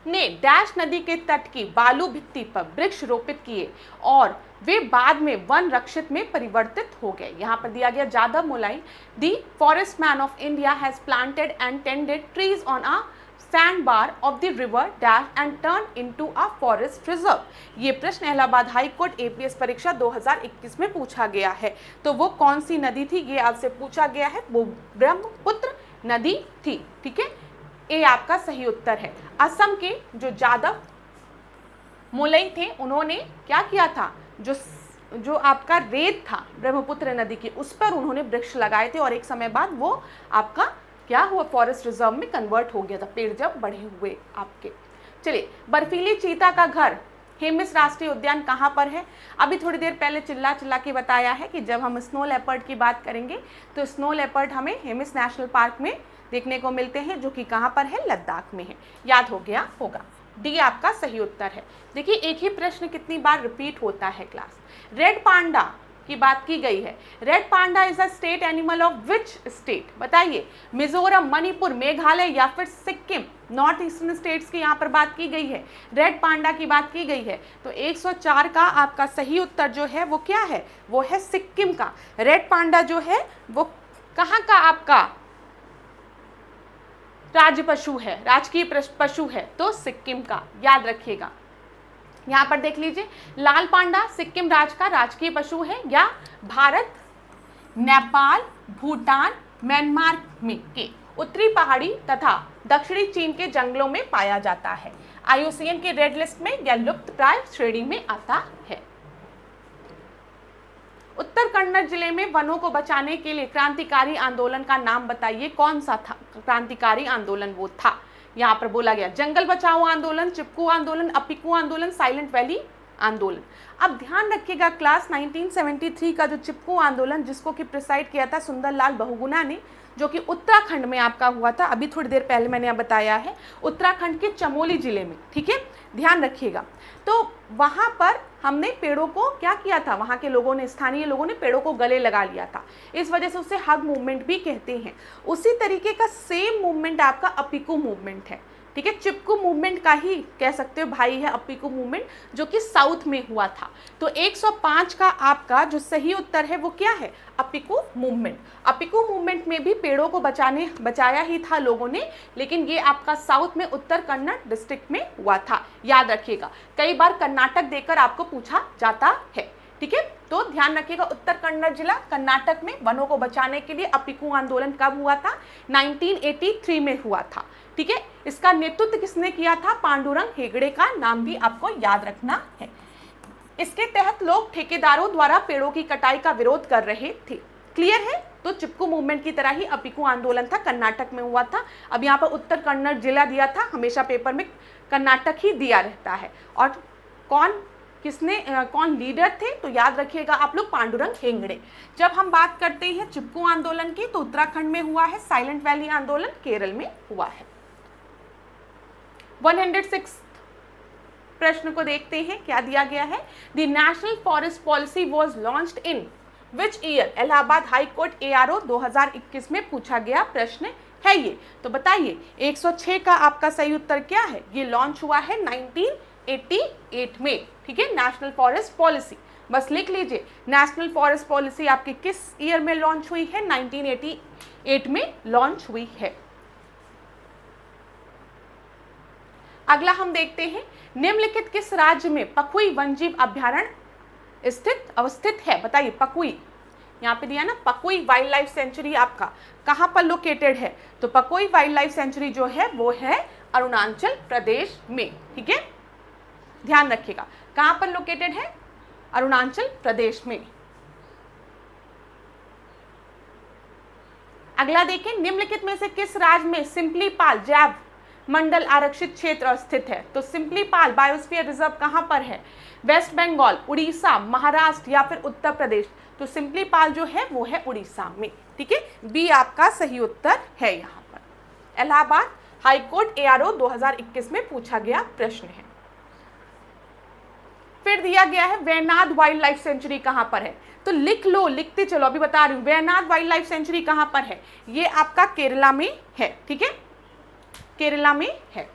ने डैश नदी के तट की बालू भित्ति पर वृक्ष रोपित किए और वे बाद में वन रक्षित में परिवर्तित हो गए। यहाँ पर दिया गया Jadav Molai, the forest man of India has planted and tended trees on a sandbar of the river dash and turn into a forest reserve. ये प्रश्न इलाहाबाद हाई कोर्ट एपीएस परीक्षा 2021 में पूछा गया है। तो वो कौन सी नदी थी ये आपसे पूछा गया है, वो ब्रह्मपुत्र नदी थी, ठीक है, ए आपका सही उत्तर है। असम के जो जादव मोलई थे उन्होंने क्या किया था, जो आपका रेत था ब्रह्मपुत्र नदी की उस पर उन्होंने वृक्ष लगाए थे और एक समय बाद वो आपका क्या हुआ, फॉरेस्ट रिजर्व में कन्वर्ट हो गया था, पेड़ जब बढ़े हुए आपके। चलिए, बर्फीली चीता का घर हेमिस राष्ट्रीय उद्यान कहाँ पर है? अभी थोड़ी देर पहले चिल्ला के बताया है कि जब हम स्नो लेपर्ड की बात करेंगे तो स्नो लेपर्ड हमें हेमिस नेशनल पार्क में देखने को मिलते हैं, जो कि कहाँ पर है, लद्दाख में है, याद हो गया होगा। डी आपका सही उत्तर है। देखिए एक ही प्रश्न कितनी बार रिपीट होता है क्लास। रेड पांडा की बात की गई है। Red panda is a state animal of which state? बताइए, मिजोरम, मणिपुर, मेघालय या फिर सिक्किम? नॉर्थ ईस्टर्न स्टेट्स की यहाँ पर बात की गई है, रेड पांडा की बात की गई है। तो 104 का आपका सही उत्तर जो है वो क्या है, वो है सिक्किम का। रेड पांडा जो है वो कहाँ का आपका राज्य पशु है, राजकीय पशु है, तो सिक्किम का, याद रखिएगा। यहाँ पर देख लीजिए, लाल पांडा सिक्किम राज्य का राजकीय पशु है या भारत, नेपाल, भूटान, म्यांमार में के उत्तरी पहाड़ी तथा दक्षिणी चीन के जंगलों में पाया जाता है। IUCN के रेड लिस्ट में या लुप्त प्राय श्रेणी में आता है। उत्तर कन्नड़ जिले में वनों को बचाने के लिए क्रांतिकारी आंदोलन का नाम बताइए, कौन सा था क्रांतिकारी आंदोलन वो था। यहाँ पर बोला गया जंगल बचाओ आंदोलन, चिपकू आंदोलन, अपिकू आंदोलन, साइलेंट वैली आंदोलन। अब ध्यान रखिएगा क्लास 1973 का जो चिपकू आंदोलन जिसको कि प्रिसाइड किया था सुंदरलाल बहुगुणा ने, जो कि उत्तराखंड में आपका हुआ था, अभी थोड़ी देर पहले मैंने बताया है, उत्तराखंड के चमोली जिले में, ठीक है, ध्यान रखिएगा। तो वहाँ पर हमने पेड़ों को क्या किया था, वहाँ के लोगों ने, स्थानीय लोगों ने पेड़ों को गले लगा लिया था, इस वजह से उसे हग मूवमेंट भी कहते हैं। उसी तरीके का सेम मूवमेंट आपका अपिकू मूवमेंट है, ठीक है, चिपकू मूवमेंट का ही कह सकते हो भाई है अपिकू मूवमेंट, जो कि साउथ में हुआ था। तो 105 का आपका जो सही उत्तर है वो क्या है, अपिकू मूवमेंट। अपिकू मूवमेंट में भी पेड़ों को बचाया ही था लोगों ने, लेकिन ये आपका साउथ में उत्तर कन्नड़ डिस्ट्रिक्ट में हुआ था, याद रखिएगा। कई बार कर्नाटक देकर आपको पूछा जाता है, ठीक है, तो ध्यान रखिएगा। उत्तर कन्नड़ जिला कर्नाटक में वनों को बचाने के लिए अपिकू आंदोलन कब हुआ था, 1983 में हुआ था, ठीक है। इसका नेतृत्व किसने किया था, पांडुरंग हेगड़े का नाम भी आपको याद रखना है। इसके तहत लोग ठेकेदारों द्वारा पेड़ों की कटाई का विरोध कर रहे थे, क्लियर है। तो चिपकू मूवमेंट की तरह ही अपिकू आंदोलन था, कर्नाटक में हुआ था। अब यहाँ पर उत्तर कन्नड़ जिला दिया था, हमेशा पेपर में कर्नाटक ही दिया रहता है। और कौन लीडर थे, तो याद रखिएगा आप लोग, पांडुरंग हेगड़े। जब हम बात करते हैं चिपकू आंदोलन की तो उत्तराखंड में हुआ है, साइलेंट वैली आंदोलन केरल में हुआ है। 106 प्रश्न को देखते हैं, क्या दिया गया है। The national forest policy was launched in which year. Allahabad high court ARO 2021 में पूछा गया प्रश्न है ये, तो बताइए 106 का आपका सही उत्तर क्या है। ये लॉन्च हुआ है 1988 में, ठीक है, नेशनल फॉरेस्ट पॉलिसी। बस लिख लीजिए, नेशनल फॉरेस्ट पॉलिसी आपकी किस ईयर में लॉन्च हुई है, 1988 में लॉन्च हुई है। अगला हम देखते हैं, निम्नलिखित किस राज्य में पकुई वन्यजीव अभ्यारण्य अवस्थित है, बताइए। पकुई यहाँ पे दिया ना, पकुई वाइल्ड लाइफ सेंचुरी आपका कहाँ पर लोकेटेड है, तो पकुई वाइल्ड लाइफ सेंचुरी जो है वो है अरुणाचल प्रदेश में, ठीक है, ध्यान रखिएगा। कहाँ पर लोकेटेड है, अरुणाचल प्रदेश में। अगला देखें, निम्नलिखित में से किस राज्य में सिम्पलीपाल जैव मंडल आरक्षित क्षेत्र स्थित है, तो सिम्पलीपाल बायोस्फीयर रिजर्व कहाँ पर है, वेस्ट बंगाल, उड़ीसा, महाराष्ट्र या फिर उत्तर प्रदेश। तो सिम्पलीपाल जो है वो है उड़ीसा में, ठीक है, बी आपका सही उत्तर है यहाँ पर। इलाहाबाद हाई कोर्ट ARO 2021 में पूछा गया प्रश्न है। फिर दिया गया है वेयनाड वाइल्ड लाइफ सेंचुरी कहाँ पर है, तो लिख लो, लिखते चलो, अभी बता रही हूँ। वेयनाड वाइल्ड लाइफ सेंचुरी कहाँ पर है, ये आपका केरला में है, ठीक है, केरला में है।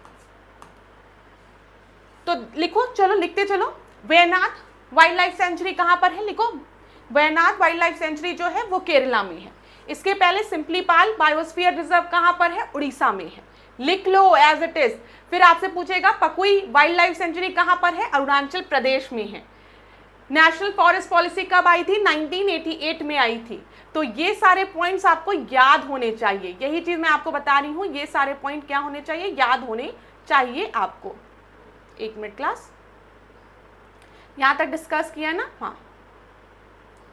तो लिखो, चलो लिखते चलो, वेयनाड वाइल्ड लाइफ सेंचुरी कहाँ पर है, लिखो। वेयनाड वाइल्ड लाइफ सेंचुरी जो है वो केरला में है। इसके पहले सिम्पलीपाल बायोस्फीयर रिजर्व कहाँ पर है, उड़ीसा में है, लिख लो एज इट इज। फिर आपसे पूछेगा पकुई वाइल्ड लाइफ सेंचुरी कहाँ पर है, अरुणाचल प्रदेश में है। नेशनल फॉरेस्ट पॉलिसी कब आई थी, 1988 में आई थी। तो ये सारे पॉइंट्स आपको याद होने चाहिए, यही चीज मैं आपको बता रही हूँ, ये सारे पॉइंट क्या होने चाहिए, याद होने चाहिए आपको। एक मिनट क्लास, यहां तक डिस्कस किया ना, हाँ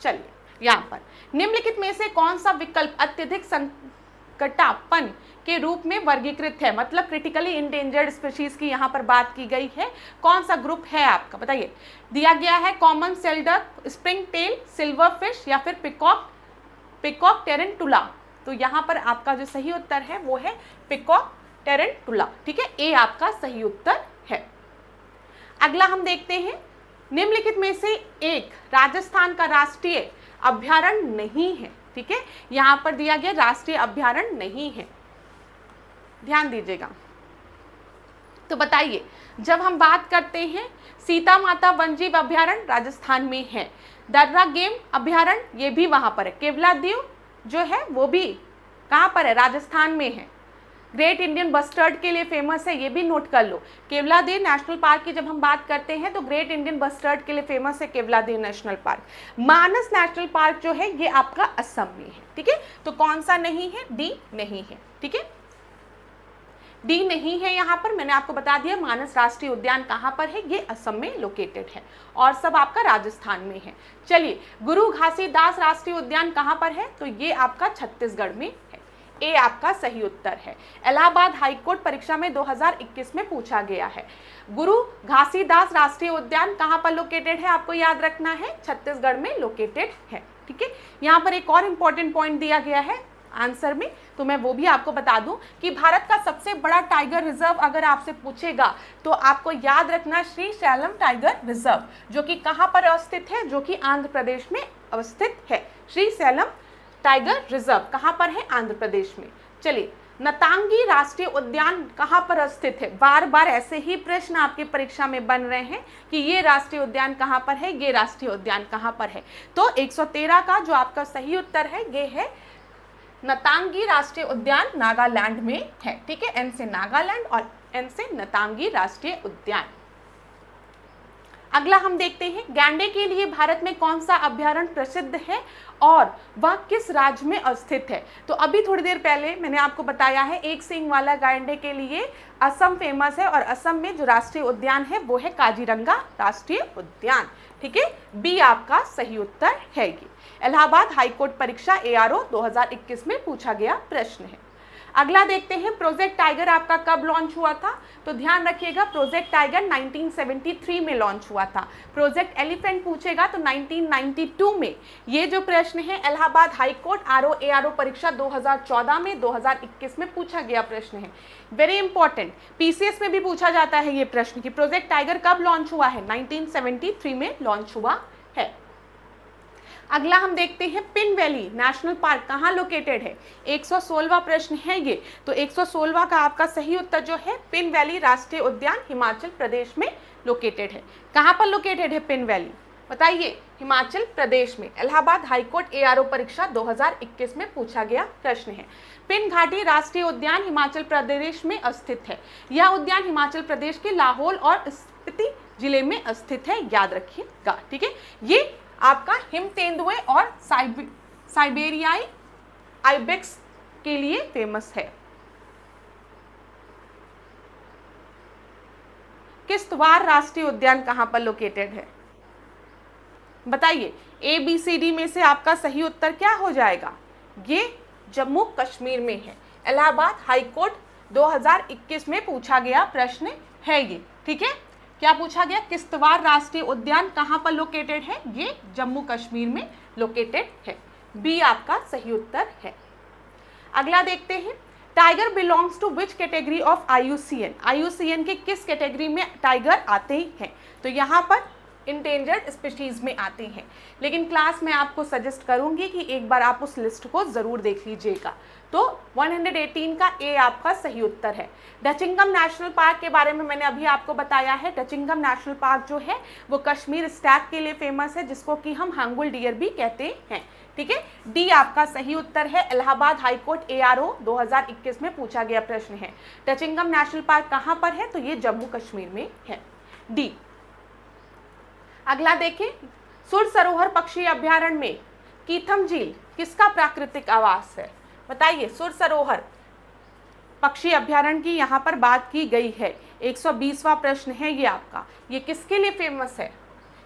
चलिए। यहाँ पर निम्नलिखित में से कौन सा विकल्प अत्यधिक संकटापन के रूप में वर्गीकृत है, मतलब क्रिटिकली इंडेंजर्ड स्पीशीज की यहाँ पर बात की गई है, कौन सा ग्रुप है आपका, बताइए। दिया गया है common shelduck, springtail, silverfish या फिर पिकॉक टेरेंटुला। तो यहाँ पर आपका जो सही उत्तर है वो है पिकॉक टेरेंटुला, ठीक है, ए आपका सही उत्तर है। अगला हम देखते हैं, निम्नलिखित में से एक राजस्थान का राष्ट्रीय अभ्यारण्य नहीं है, ठीक है, यहाँ पर दिया गया राष्ट्रीय अभ्यारण्य नहीं है, ध्यान दीजिएगा। तो बताइए, जब हम बात करते हैं सीता माता वन्यजीव अभ्यारण्य राजस्थान में है, दर्रा गेम अभ्यारण्य ये भी वहां पर है, केवलादेव जो है वो भी कहाँ पर है, राजस्थान में है। ग्रेट इंडियन बस्टर्ड के लिए फेमस है, ये भी नोट कर लो। केवलादेव नेशनल पार्क की जब हम बात करते हैं तो ग्रेट इंडियन बस्टर्ड के लिए फेमस है केवलादेव नेशनल पार्क। मानस नेशनल पार्क जो है ये आपका असम में है, ठीक है, तो कौन सा नहीं है, डी नहीं है, ठीक है। डी नहीं है यहाँ पर। मैंने आपको बता दिया मानस राष्ट्रीय उद्यान कहाँ पर है, ये असम में लोकेटेड है और सब आपका राजस्थान में है। चलिए, गुरु घासीदास राष्ट्रीय उद्यान कहाँ पर है, तो ये आपका छत्तीसगढ़ में है। ए आपका सही उत्तर है। इलाहाबाद हाईकोर्ट परीक्षा में 2021 में पूछा गया है। गुरु घासीदास राष्ट्रीय उद्यान कहाँ पर लोकेटेड है, आपको याद रखना है, छत्तीसगढ़ में लोकेटेड है। ठीक है, यहाँ पर एक और इंपॉर्टेंट पॉइंट दिया गया है आंसर में, तो मैं वो भी आपको बता दूं कि भारत का सबसे बड़ा टाइगर रिजर्व अगर आपसे पूछेगा तो आपको याद रखना श्री शैलम टाइगर रिजर्व, जो कि कहाँ पर अवस्थित है, जो कि आंध्र प्रदेश में अवस्थित है। श्री शैलम टाइगर रिजर्व कहाँ पर है, आंध्र प्रदेश में। चलिए, नतांगी राष्ट्रीय उद्यान कहाँ पर स्थित है, बार बार ऐसे ही प्रश्न आपकी परीक्षा में बन रहे हैं कि ये राष्ट्रीय उद्यान कहाँ पर है, ये राष्ट्रीय उद्यान कहाँ पर है। तो 113 का जो आपका सही उत्तर है ये है नतांगी राष्ट्रीय उद्यान, नागालैंड में है। ठीक है, एन से नागालैंड और एन से नतांगी राष्ट्रीय उद्यान। अगला हम देखते हैं, गैंडे के लिए भारत में कौन सा अभ्यारण्य प्रसिद्ध है और वह किस राज्य में स्थित है। तो अभी थोड़ी देर पहले मैंने आपको बताया है एक सींग वाला गैंडे के लिए असम फेमस है और असम में जो राष्ट्रीय उद्यान है वो है काजीरंगा राष्ट्रीय उद्यान। ठीक है, बी आपका सही उत्तर है। ये इलाहाबाद हाईकोर्ट परीक्षा ARO 2021 में पूछा गया प्रश्न है। अगला देखते हैं, प्रोजेक्ट टाइगर आपका कब लॉन्च हुआ था, तो ध्यान रखिएगा प्रोजेक्ट टाइगर 1973 में लॉन्च हुआ था। प्रोजेक्ट एलिफेंट पूछेगा तो 1992 में। ये जो प्रश्न है इलाहाबाद हाईकोर्ट ARO परीक्षा 2014 में 2021 में पूछा गया प्रश्न है। वेरी इंपॉर्टेंट, PCS में भी पूछा जाता है ये प्रश्न कि प्रोजेक्ट टाइगर कब लॉन्च हुआ है, 1973 में लॉन्च हुआ है। अगला हम देखते हैं, पिन वैली नेशनल पार्क कहाँ लोकेटेड है, 116वां प्रश्न है ये। तो 116वां का आपका सही उत्तर जो है पिन वैली राष्ट्रीय उद्यान हिमाचल प्रदेश में लोकेटेड है। कहाँ पर लोकेटेड है पिन वैली, बताइए, हिमाचल प्रदेश में। इलाहाबाद हाईकोर्ट ARO परीक्षा 2021 में पूछा गया प्रश्न है। पिन घाटी राष्ट्रीय उद्यान हिमाचल प्रदेश में स्थित है। यह उद्यान हिमाचल प्रदेश के लाहौल और स्पीति जिले में स्थित है, याद रखिएगा। ठीक है, ये आपका हिम तेंदुए और साइबेरियाई आइबेक्स के लिए फेमस है। किश्तवाड़ राष्ट्रीय उद्यान कहां पर लोकेटेड है, बताइए। ABCD में से आपका सही उत्तर क्या हो जाएगा, ये जम्मू कश्मीर में है। इलाहाबाद हाईकोर्ट 2021 में पूछा गया प्रश्न है ये। ठीक है, क्या पूछा गया, किश्तवाड़ राष्ट्रीय उद्यान कहाँ पर लोकेटेड है, ये जम्मू कश्मीर में लोकेटेड है। बी आपका सही उत्तर है। अगला देखते हैं, tiger belongs to which category of IUCN। IUCN के किस कैटेगरी में टाइगर आते हैं, तो यहाँ पर इंडेंजर्ड स्पीशीज में आते हैं। लेकिन क्लास में आपको सजेस्ट करूंगी कि एक बार आप उस लिस्ट को जरूर देख लीजिएगा। तो 118 का ए आपका सही उत्तर है। डचिंगम नेशनल पार्क के बारे में मैंने अभी आपको बताया है। डचिंगम नेशनल पार्क जो है वो कश्मीर स्टैग के लिए फेमस है, जिसको कि हम हांगुल डियर भी कहते हैं। ठीक है, डी आपका सही उत्तर है। इलाहाबाद हाईकोर्ट ARO 2021 में पूछा गया प्रश्न है। डचिंगम नेशनल पार्क कहाँ पर है, तो ये जम्मू कश्मीर में है, डी। अगला देखें, सुर सरोवर पक्षी अभ्यारण्य में कीथम झील किसका प्राकृतिक आवास है, बताइए। सुर सरोवर पक्षी अभ्यारण्य की यहाँ पर बात की गई है। 120वां प्रश्न है ये आपका। ये किसके लिए फेमस है,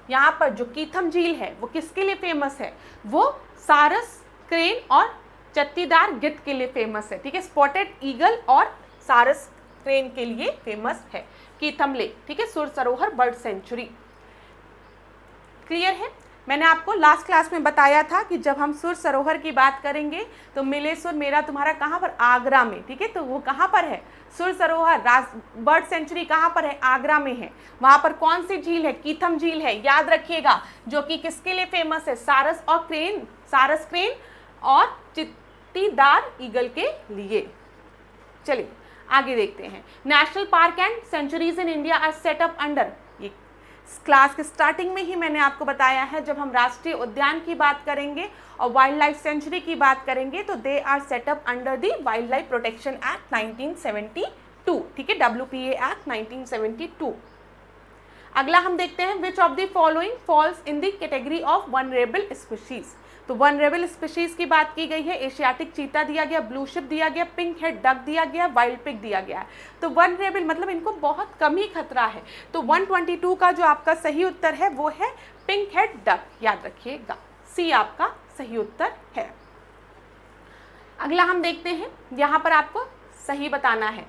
यहाँ पर जो कीथम झील है वो किसके लिए फेमस है, वो सारस क्रेन और चत्तीदार गिद्ध के लिए फेमस है। ठीक है, स्पॉटेड ईगल और सारस क्रेन के लिए फेमस है कीथम लेक। ठीक है, सुर सरोवर बर्ड सेंचुरी। क्लियर है, मैंने आपको लास्ट क्लास में बताया था कि जब हम सुर सरोवर की बात करेंगे तो मिले सुर मेरा तुम्हारा कहाँ पर, आगरा में। ठीक है, तो वो कहाँ पर है, सुर सरोवर बर्ड सेंचुरी कहाँ पर है, आगरा में है। वहाँ पर कौन सी झील है, कीथम झील है, याद रखिएगा, जो कि किसके लिए फेमस है, सारस क्रेन और चित्तीदार ईगल के लिए। चलिए आगे देखते हैं। National park and sanctuaries in India are set up under, ये क्लास के स्टार्टिंग में ही मैंने आपको बताया है, जब हम राष्ट्रीय उद्यान की बात करेंगे और वाइल्ड लाइफ सेंचुरी की बात करेंगे तो they are set up under the wildlife protection act 1972। ठीक है, WPA एक्ट 1972। अगला हम देखते हैं, विच of the following falls in the category of vulnerable species. तो वनरेबल स्पीशीज की बात की गई है, एशियाटिक चीता दिया गया, ब्लू शिप दिया गया, पिंक हेड डक दिया गया, वाइल्ड पिग दिया गया है। तो वनरेबल मतलब इनको बहुत कम ही खतरा है। तो 122 का जो आपका सही उत्तर है वो है पिंक हेड डक, याद रखिएगा, सी आपका सही उत्तर है। अगला हम देखते हैं, यहाँ पर आपको सही बताना है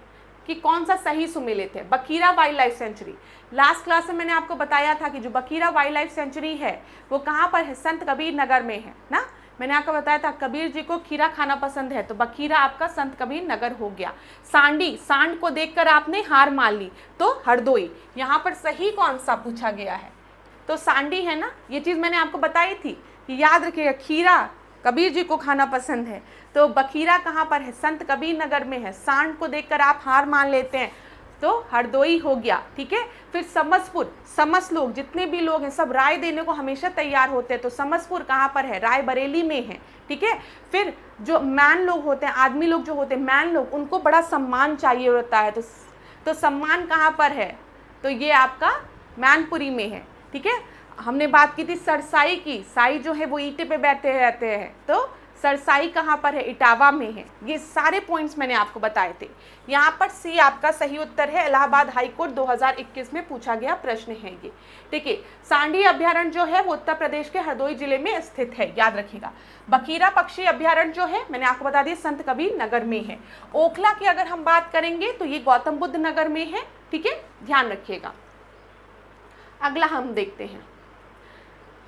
कि कौन सा सही सुमेलित है। Bakhira wild life sanctuary, last class में मैंने आपको बताया था कि जो बखीरा वाइल्ड लाइफ सेंचुरी है वो कहाँ पर है, संत कबीर नगर में है ना। मैंने आपको बताया था कबीर जी को खीरा खाना पसंद है, तो बखीरा आपका संत कबीर नगर हो गया। सांडी, सांड को देखकर आपने हार मान ली, तो हरदोई। यहाँ पर सही कौन सा पूछा गया है, तो सांडी है ना। ये चीज़ मैंने आपको बताई थी कि याद रखिएगा, खीरा कबीर जी को खाना पसंद है, तो बखीरा कहाँ पर है, संत कबीर नगर में है। सांड को देखकर आप हार मान लेते हैं, तो हरदोई हो गया, ठीक है। फिर समसपुर, समस लोग जितने भी लोग हैं सब राय देने को हमेशा तैयार होते हैं, तो समसपुर कहाँ पर है, रायबरेली में है, ठीक है। फिर जो मैन लोग होते हैं, आदमी लोग जो होते हैं मैन लोग, उनको बड़ा सम्मान चाहिए होता है, तो सम्मान कहाँ पर है, तो ये आपका मैनपुरी में है, ठीक है। हमने बात की थी सरसाई की, साई जो है वो ईंटे पे बैठे रहते हैं, तो सरसाई कहाँ पर है, इटावा में है। ये सारे पॉइंट्स मैंने आपको बताए थे। यहाँ पर सी आपका सही उत्तर है, इलाहाबाद हाईकोर्ट 2021 में पूछा गया प्रश्न है ये, ठीक है। सांडी अभ्यारण्य जो है वो उत्तर प्रदेश के हरदोई जिले में स्थित है, याद रखिएगा। बखीरा पक्षी अभ्यारण्य जो है मैंने आपको बता दिया संत कबीर नगर में है। ओखला की अगर हम बात करेंगे तो ये गौतम बुद्ध नगर में है, ठीक है, ध्यान रखिएगा। अगला हम देखते हैं,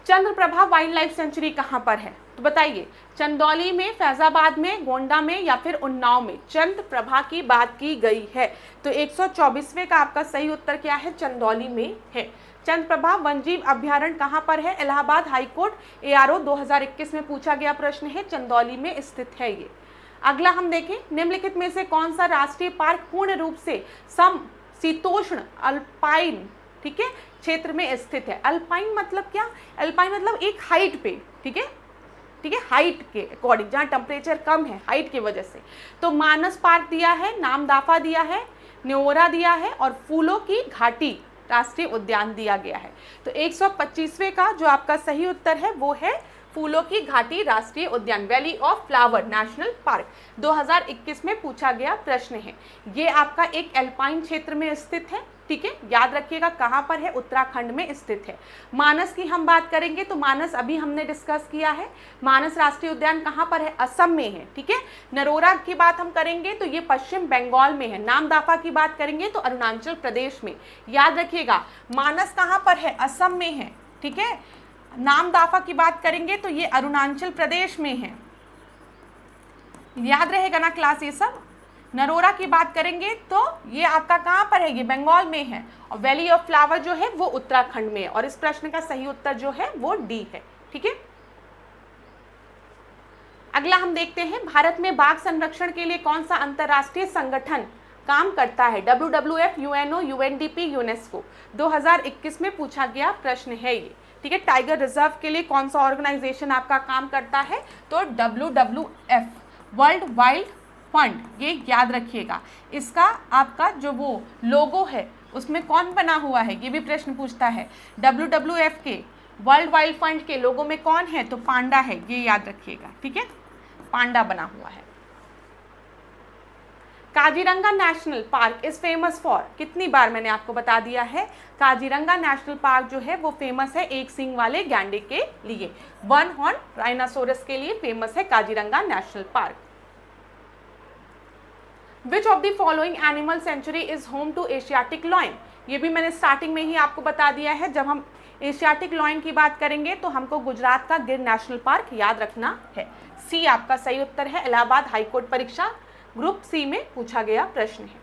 चंद्रप्रभा वाइल्ड लाइफ सेंचुरी कहाँ पर है, तो बताइए, चंदौली में, फैजाबाद में, गोंडा में या फिर उन्नाव में चंद्रप्रभा की बात की गई है। तो 124वें का आपका सही उत्तर क्या है, चंदौली में है। चंद्रप्रभा वन्यजीव अभ्यारण्य कहाँ पर है, इलाहाबाद हाईकोर्ट ARO 2021 में पूछा गया प्रश्न है, चंदौली में स्थित है ये। अगला हम देखें, निम्नलिखित में से कौन सा राष्ट्रीय पार्क पूर्ण रूप से समशीतोष्ण अल्पाइन, ठीक है, क्षेत्र में स्थित है। अल्पाइन मतलब क्या, अल्पाइन मतलब एक हाइट पे, ठीक है, ठीक है, हाइट के अकॉर्डिंग, जहाँ टेम्परेचर कम है हाइट की वजह से। तो मानस पार्क दिया है, नामदाफा दिया है, न्योरा दिया है और फूलों की घाटी राष्ट्रीय उद्यान दिया गया है। तो 125वें का जो आपका सही उत्तर है वो है फूलों की घाटी राष्ट्रीय उद्यान, valley of flower national park, 2021 में पूछा गया प्रश्न है। ये आपका एक एल्पाइन क्षेत्र में स्थित है, ठीक है, याद रखिएगा कहाँ पर है, उत्तराखंड में स्थित है। मानस की हम बात करेंगे तो मानस अभी हमने डिस्कस किया है, मानस राष्ट्रीय उद्यान कहाँ पर है, असम में है, ठीक है। नरोरा की बात हम करेंगे तो ये पश्चिम बंगाल में है। नामदाफा की बात करेंगे तो अरुणाचल प्रदेश में, याद रखिएगा। मानस कहाँ पर है, असम में है, ठीक है। नामदाफा की बात करेंगे तो ये अरुणाचल प्रदेश में है, याद रहेगा ना क्लास ये सब। नरोरा की बात करेंगे तो ये आपका कहाँ पर है, ये बंगाल में है। और वैली ऑफ फ्लावर जो है वो उत्तराखंड में है। और इस प्रश्न का सही उत्तर जो है वो डी है, ठीक है। अगला हम देखते हैं, भारत में बाघ संरक्षण के लिए कौन सा अंतर्राष्ट्रीय संगठन काम करता है। WWF, UNO, UNDP, यूनेस्को, 2021 में पूछा गया प्रश्न है ये, ठीक है। टाइगर रिजर्व के लिए कौन सा ऑर्गेनाइजेशन आपका काम करता है, तो WWF, वर्ल्ड वाइल्ड फंड, ये याद रखिएगा। इसका आपका जो वो लोगो है उसमें कौन बना हुआ है, ये भी प्रश्न पूछता है। WWF के वर्ल्ड वाइल्ड फंड के लोगो में कौन है, तो पांडा है, ये याद रखिएगा, ठीक है, पांडा बना हुआ है। Kaziranga national park is famous for, कितनी बार मैंने आपको बता दिया है, काजीरंगा नेशनल पार्क जो है वो फेमस है एक सींग वाले गैंडे के लिए, वन हॉर्न राइनासोरस के लिए फेमस है Kaziranga national park. Which of the following animal sanctuary is home to Asiatic lion, ये भी मैंने स्टार्टिंग में ही आपको बता दिया है। जब हम एशियाटिक लॉयन की बात करेंगे तो हमको गुजरात का गिर नेशनल पार्क याद रखना है। सी आपका सही उत्तर है, इलाहाबाद हाईकोर्ट परीक्षा ग्रुप सी में पूछा गया प्रश्न है।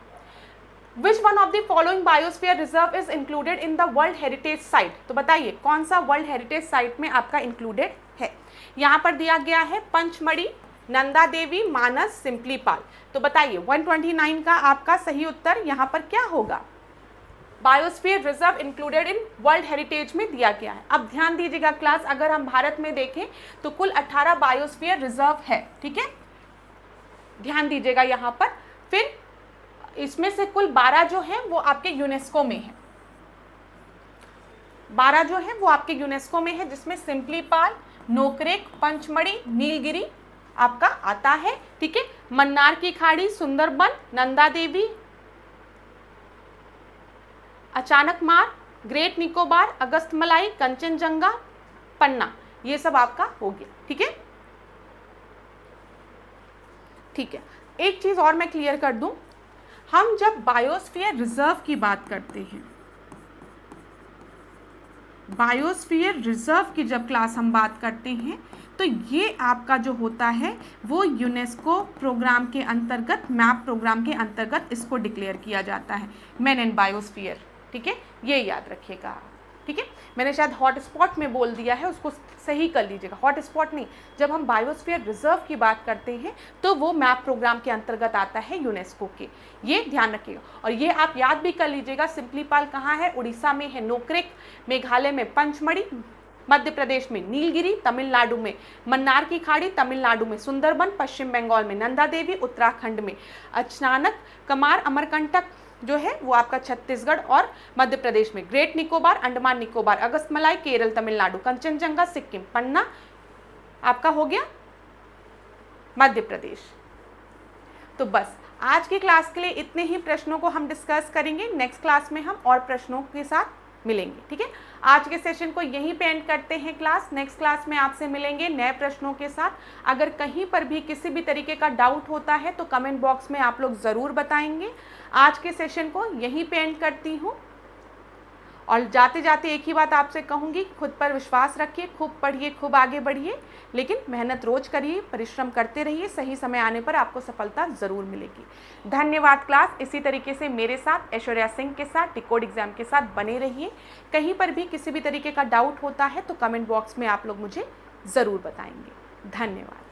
Which one of the following biosphere reserve is included in the world heritage site, तो बताइए कौन सा वर्ल्ड हेरिटेज साइट में आपका इंक्लूडेड है। यहाँ पर दिया गया है पंचमढ़ी, नंदा देवी, मानस, सिंपलीपाल। तो बताइए 129 का आपका सही उत्तर यहाँ पर क्या होगा, biosphere reserve included in world heritage में दिया गया है। अब ध्यान दीजिएगा क्लास, अगर हम भारत में देखें तो कुल 18 बायोस्फीयर रिजर्व है, ठीक है, ध्यान दीजिएगा यहाँ पर। फिर इसमें से कुल 12 जो है वो आपके यूनेस्को में है, 12 जो है वो आपके यूनेस्को में है, जिसमें सिंपलीपाल, नोकरेक, पंचमढ़ी, नीलगिरी आपका आता है। ठीक है, मन्नार की खाड़ी, सुंदरबन, नंदा देवी, अचानक मार, ग्रेट निकोबार, अगस्तमलाई, कंचनजंगा, पन्ना, ये सब आपका हो गया। ठीक है, ठीक है। एक चीज और मैं क्लियर कर दूं, हम जब बायोस्फीयर रिजर्व की बात करते हैं, बायोस्फीयर रिजर्व की जब क्लास हम बात करते हैं, तो ये आपका जो होता है वो यूनेस्को प्रोग्राम के अंतर्गत, मैप प्रोग्राम के अंतर्गत इसको डिक्लेयर किया जाता है, मैन एंड बायोस्फीयर। ठीक है, ये याद रखिएगा। ठीक है, मैंने शायद हॉटस्पॉट में बोल दिया है, उसको सही कर लीजिएगा। हॉटस्पॉट नहीं, जब हम बायोस्फीयर रिजर्व की बात करते हैं तो वो मैप प्रोग्राम के अंतर्गत आता है यूनेस्को के, ये ध्यान रखिएगा। और ये आप याद भी कर लीजिएगा, सिम्पलीपाल कहाँ है, उड़ीसा में है नोकरेक, मेघालय में पंचमढ़ी, मध्य प्रदेश में नीलगिरी, तमिलनाडु में मन्नार की खाड़ी, तमिलनाडु में सुंदरबन, पश्चिम बंगाल में नंदा देवी, उत्तराखंड में अचानक कमार, अमरकंटक जो है वो आपका छत्तीसगढ़ और मध्य प्रदेश में, ग्रेट निकोबार, अंडमान निकोबार, अगस्तमलाई केरल, तमिलनाडु, कंचनजंगा सिक्किम, पन्ना आपका हो गया मध्य प्रदेश। तो बस आज की क्लास के लिए इतने ही प्रश्नों को हम डिस्कस करेंगे, नेक्स्ट क्लास में हम और प्रश्नों के साथ मिलेंगे। ठीक है, आज के सेशन को यहीं पे एंड करते हैं क्लास। नेक्स्ट क्लास में आपसे मिलेंगे नए प्रश्नों के साथ। अगर कहीं पर भी किसी भी तरीके का डाउट होता है तो कमेंट बॉक्स में आप लोग ज़रूर बताएंगे। आज के सेशन को यहीं पे एंड करती हूँ और जाते जाते एक ही बात आपसे कहूँगी, खुद पर विश्वास रखिए, खूब पढ़िए, खूब आगे बढ़िए, लेकिन मेहनत रोज करिए, परिश्रम करते रहिए, सही समय आने पर आपको सफलता ज़रूर मिलेगी। धन्यवाद क्लास। इसी तरीके से मेरे साथ, ऐश्वर्या सिंह के साथ, डिकोड एग्जाम के साथ बने रहिए। कहीं पर भी किसी भी तरीके का डाउट होता है तो कमेंट बॉक्स में आप लोग मुझे ज़रूर बताएंगे। धन्यवाद।